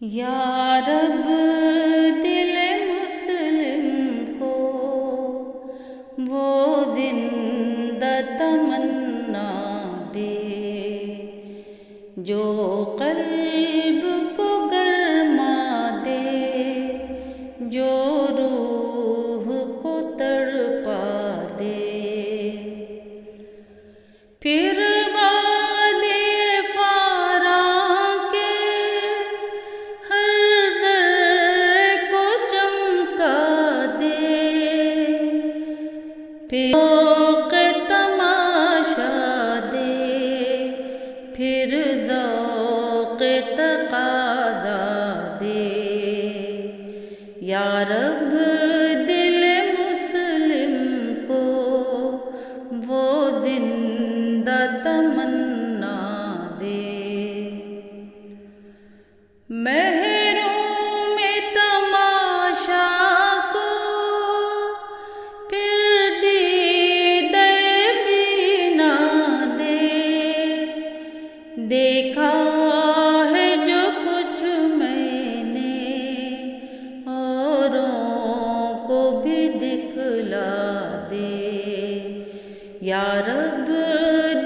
یا رب دل مسلم کو وہ زندہ تمنا دے جو قلب کو گرما دے، جو روح کو تڑپا دے۔ پھر ذوق تماشا دے، پھر ذوق تقاضا دے۔ یا رب دل مسلم کو وہ زندہ تمنا دے۔ محروم تماشا کو دیکھا ہے جو کچھ میں نے، اوروں کو بھی دکھلا دے۔ یا رب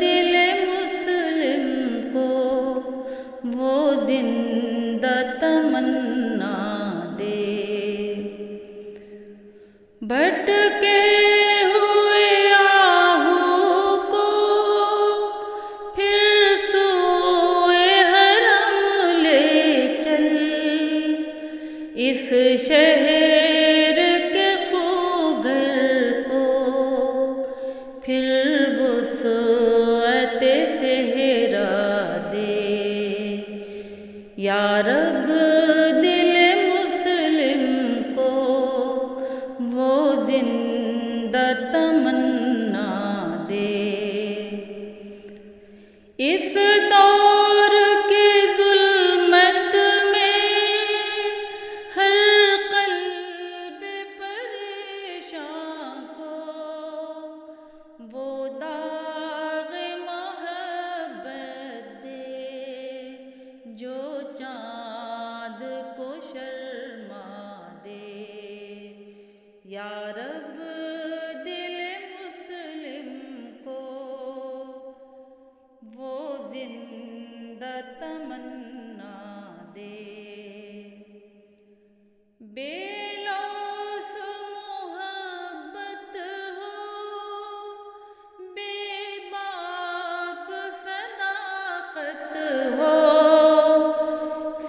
دل مسلم کو وہ زندہ تمنا دے۔ بھٹکے اس شہر کے خوگر کو پھر وسعت صحرا دے۔ یا رب دل مسلم کو وہ زندہ تمنا دے۔ اس دور کی ظلمت وہ داغ محبت دے جو چاند کو شرما دے۔ یا رب دل مسلم کو وہ زندہ تمنا دے۔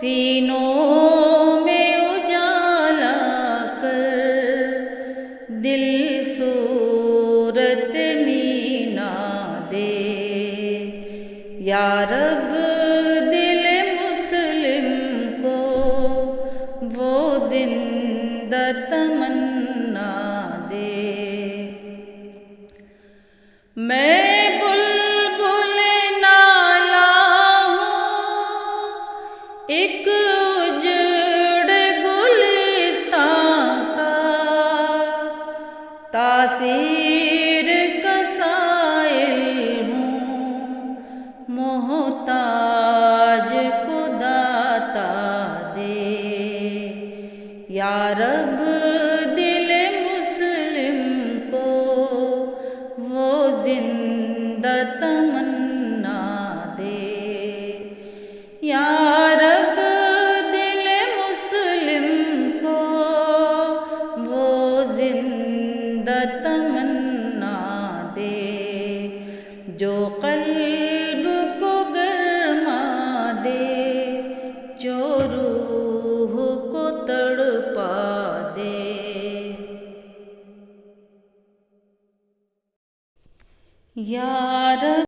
سینوں میں اجالا کر دل صورت مینا دے۔ یا رب دل مسلم کو وہ زندہ تمنا دے۔ میں ایک اجڑ گلستان کا تاثیر کا سائل ہوں، محتاج کو داتا دے۔ یا رب دل مسلم کو وہ زندہ تمنا دے۔ یا رب دل مسلم کو وہ زندہ تمنا دے، جو قلب کو گرما دے، جو روح کو تڑپا دے۔ یا رب